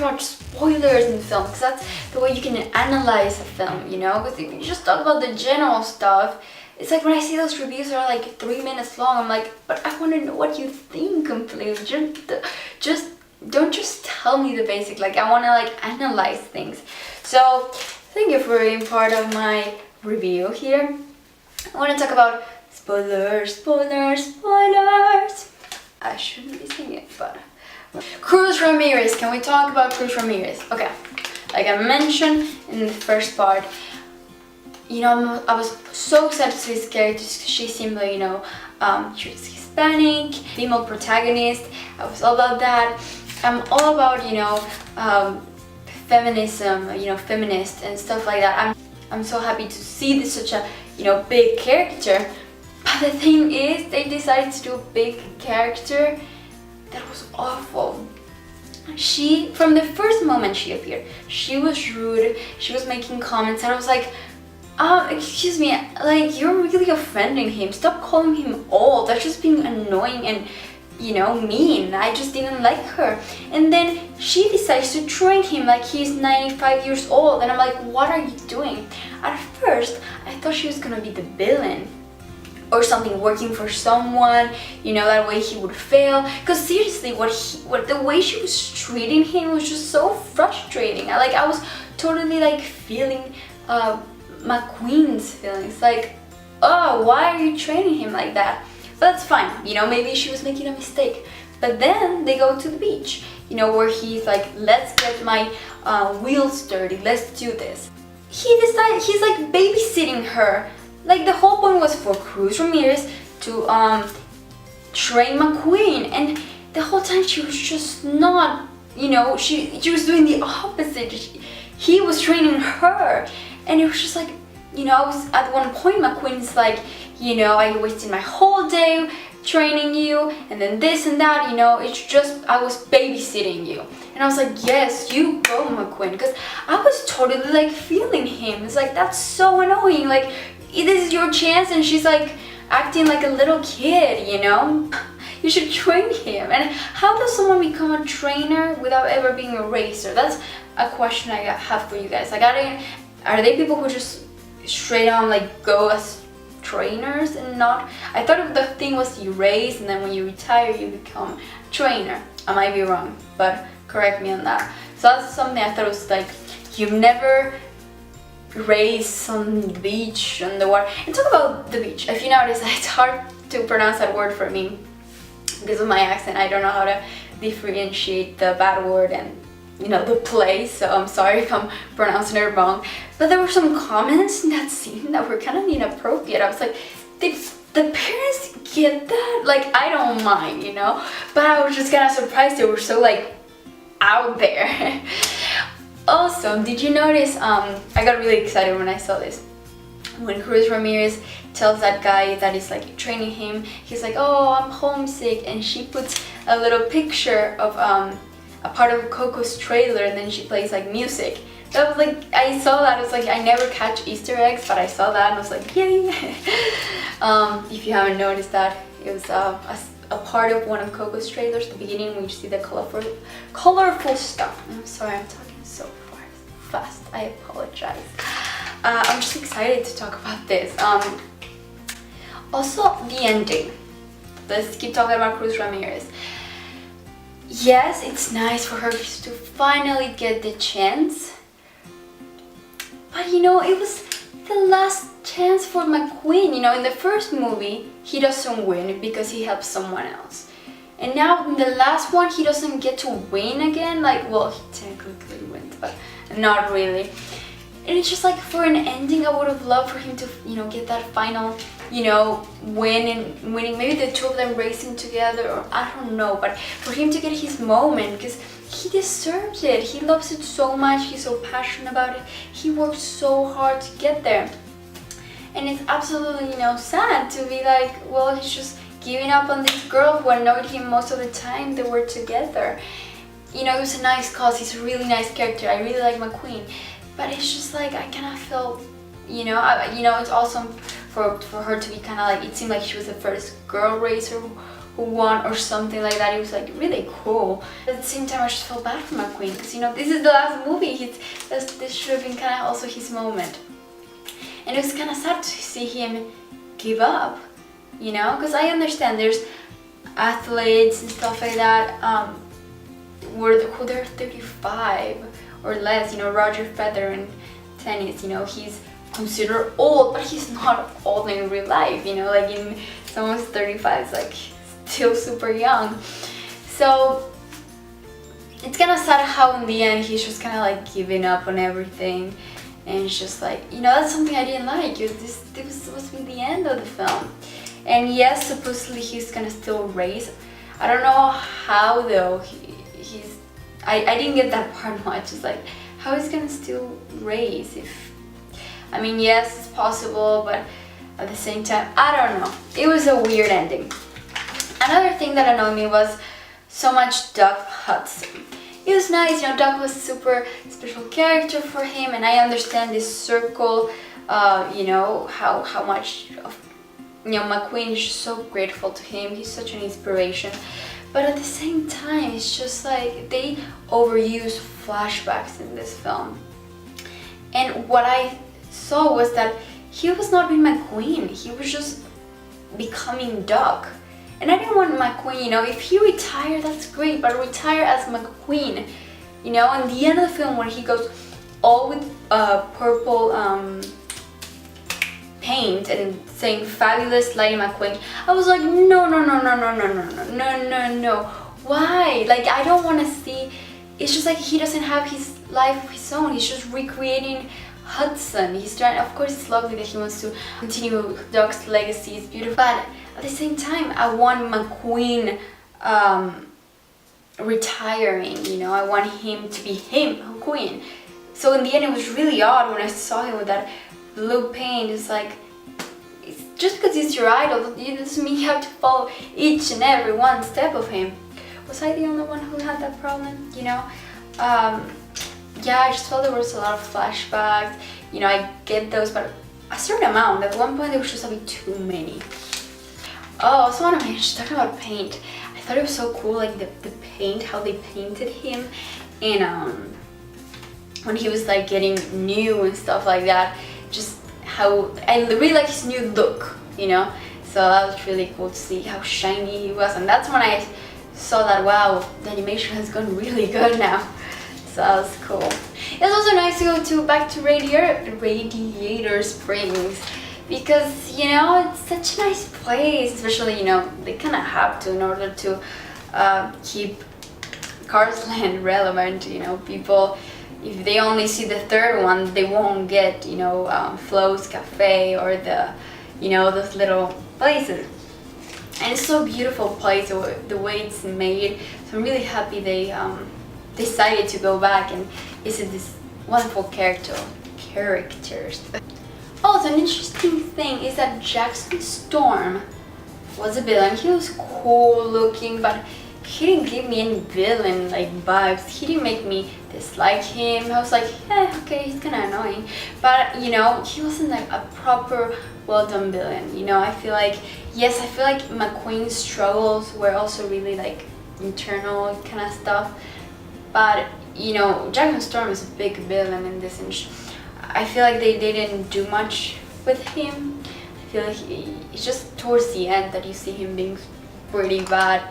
about spoilers in film, because that's the way you can analyze a film, you know? Because if you just talk about the general stuff, it's like when I see those reviews that are like 3 minutes long, I'm like, but I want to know what you think completely. Just don't just tell me the basic, like I want to like analyze things. So thank you for being part of my review here. I want to talk about spoilers. I shouldn't be singing, but Cruz Ramirez. Can we talk about Cruz Ramirez? Okay, like I mentioned in the first part, you know, I was so excited to see this character. She seemed like, you know, she was Hispanic, female protagonist. I was all about that. I'm all about, you know, feminism, you know, feminist and stuff like that. I'm so happy to see this such a, you know, big character. But the thing is, they decided to do a big character that was awful. She, from the first moment she appeared, she was rude. She was making comments, and I was like, excuse me, like, you're really offending him. Stop calling him old. That's just being annoying and, you know, mean. I just didn't like her. And then she decides to train him like he's 95 years old, and I'm like, what are you doing? At first, I thought she was gonna be the villain or something, working for someone, you know, that way he would fail. Because seriously, the way she was treating him was just so frustrating. I was totally like feeling Mcqueen's feelings, like, oh, why are you training him like that? But that's fine, you know, maybe she was making a mistake. But then they go to the beach, you know, where he's like, let's get my wheels dirty, let's do this. He's like babysitting her. Like, the whole point was for Cruz Ramirez to train Mcqueen, and the whole time she was just not, you know, she was doing the opposite. He was training her, and it was just like, you know, I was at one point, Mcqueen's like, you know, I wasted my whole day training you, and then this and that, you know, it's just, I was babysitting you. And I was like, yes, you go, Mcqueen, because I was totally like feeling him. It's like, that's so annoying, like, this is your chance, and she's like acting like a little kid, you know? You should train him. And how does someone become a trainer without ever being a racer? That's a question I have for you guys. Like, are they people who just straight on like go as trainers and not? I thought the thing was you race, and then when you retire you become a trainer. I might be wrong, but correct me on that. So that's something I thought was like, you've never race on the beach, on the water. And talk about the beach. If you notice, it's hard to pronounce that word for me because of my accent. I don't know how to differentiate the bad word and, you know, the place, so I'm sorry if I'm pronouncing it wrong. But there were some comments in that scene that were kind of inappropriate. I was like, did the parents get that? Like, I don't mind, you know, but I was just kind of surprised they were so like out there. Also, did you notice, I got really excited when I saw this. When Cruz Ramirez tells that guy that is like training him, he's like, oh, I'm homesick, and she puts a little picture of a part of Coco's trailer, and then she plays like music. That was like, I saw that, I was like, I never catch Easter eggs, but I saw that and I was like, yay! If you haven't noticed that, it was a part of one of Coco's trailers, the beginning, when you see the colorful stuff. I'm sorry, I'm talking so fast, I apologize. I'm just excited to talk about this. Also, the ending. Let's keep talking about Cruz Ramirez. Yes, it's nice for her to finally get the chance, but you know, it was the last chance for Mcqueen. You know, in the first movie, he doesn't win because he helps someone else. And now in the last one, he doesn't get to win again. Like, well, he technically wins, but not really. And it's just like, for an ending, I would have loved for him to, you know, get that final, you know, winning, maybe the two of them racing together, or I don't know, but for him to get his moment, because he deserves it. He loves it so much. He's so passionate about it. He worked so hard to get there. And it's absolutely, you know, sad to be like, well, he's just giving up on this girl who annoyed him most of the time they were together. You know, it was a nice cause. He's a really nice character. I really like Mcqueen. But it's just like, I kind of felt, you know, it's awesome for her to be kind of like, it seemed like she was the first girl racer who won or something like that. It was like really cool. At the same time, I just felt bad for Mcqueen because, you know, this is the last movie. This should have been kind of also his moment. And it was kind of sad to see him give up, you know, because I understand there's athletes and stuff like that who they're 35 or less, you know, Roger Federer in tennis, you know, he's considered old, but he's not old in real life, you know, like in someone's 35, it's like still super young. So it's kind of sad how in the end he's just kind of like giving up on everything, and it's just like, you know, that's something I didn't like. This was supposed to be the end of the film, and yes, supposedly he's gonna still race. I don't know how though. I didn't get that part much. It's like, how is he gonna still race if, I mean, yes, it's possible, but at the same time, I don't know. It was a weird ending. Another thing that annoyed me was so much Doug Hudson. It was nice, you know, Doug was a super special character for him, and I understand this circle, you know, how much of, you know, Mcqueen is just so grateful to him. He's such an inspiration. But at the same time, it's just like they overuse flashbacks in this film. And what I saw was that he was not being Mcqueen, he was just becoming Doug. And I didn't want Mcqueen, you know, if he retired, that's great, but retire as Mcqueen. You know, in the end of the film where he goes all with purple paint and saying "Fabulous Lady McQueen," I was like, no. Why? Like, I don't want to see. It's just like he doesn't have his life of his own. He's just recreating Hudson. He's trying. Of course, it's lovely that he wants to continue Doc's legacy. It's beautiful, but at the same time, I want McQueen retiring. You know, I want him to be him, McQueen. So in the end, it was really odd when I saw him with that blue paint. It's like, it's just because he's your idol, it doesn't mean you have to follow each and every one step of him. Was I the only one who had that problem? You know, yeah, I just felt there was a lot of flashbacks. You know, I get those, but a certain amount. At one point, there was just a bit too many. Oh, I also want to mention, talking about paint, I thought it was so cool, like the paint, how they painted him, and when he was like getting new and stuff like that, just how I really like his new look, you know. So that was really cool to see how shiny he was, and that's when I saw that, wow, the animation has gone really good now. So that was cool. It was also nice to go back to Radiator Springs, because, you know, it's such a nice place, especially, you know, they kind of have to in order to keep Cars Land relevant. You know, people, if they only see the third one, they won't get, you know, Flo's Cafe or the, you know, those little places. And it's so beautiful place, the way it's made. So I'm really happy they decided to go back and visit this wonderful characters. Also, an interesting thing is that Jackson Storm was a villain. He was cool looking, but he didn't give me any villain like vibes. He didn't make me dislike him. I was like, yeah, okay, he's kind of annoying, but, you know, he wasn't like a proper well done villain. You know, I feel like, yes, I feel like McQueen's struggles were also really like internal kind of stuff, but, you know, Jackson Storm is a big villain in this, and I feel like they didn't do much with him. I feel like it's just towards the end that you see him being pretty bad,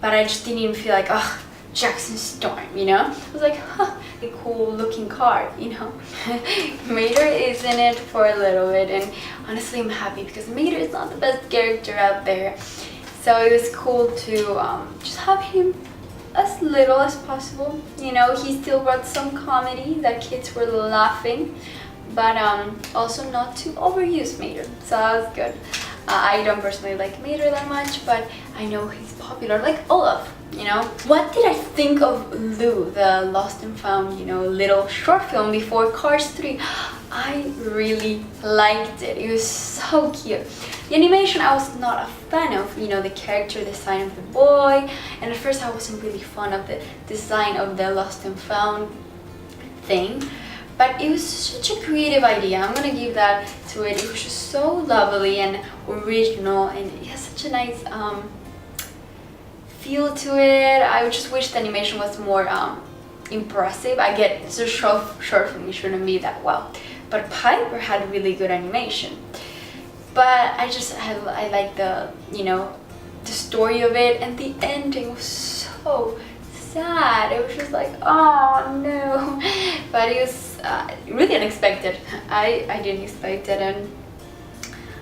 but I just didn't even feel like, oh, Jackson Storm, you know? I was like, huh, a cool looking car, you know? Mater is in it for a little bit, and honestly I'm happy because Mater is not the best character out there. So it was cool to just have him as little as possible. You know, he still brought some comedy that kids were laughing, but also not to overuse Mater, so that was good. I don't personally like Mater that much, but I know he's popular, like Olaf, you know. What did I think of Lou, the Lost and Found, you know, little short film before Cars 3? I really liked it. It was so cute. The animation I was not a fan of, you know, the character design of the boy, and at first I wasn't really fond of the design of the Lost and Found thing. But it was such a creative idea. I'm gonna give that to it. It was just so lovely and original, and it has such a nice feel to it. I just wish the animation was more impressive. I get it's a short film, it shouldn't be that well, but Piper had really good animation. But I like the, you know, the story of it, and the ending was so sad. It was just like, oh no. But it was really unexpected. I didn't expect it, and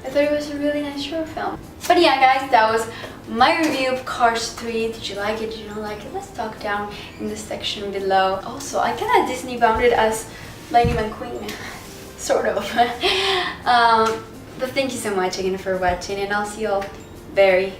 I thought it was a really nice short film. But yeah guys, that was my review of Cars 3. Did you like it? Did you not like it? Let's talk down in the section below. Also, I kind of Disney bound it as Lightning McQueen, sort of. But thank you so much again for watching, and I'll see you all very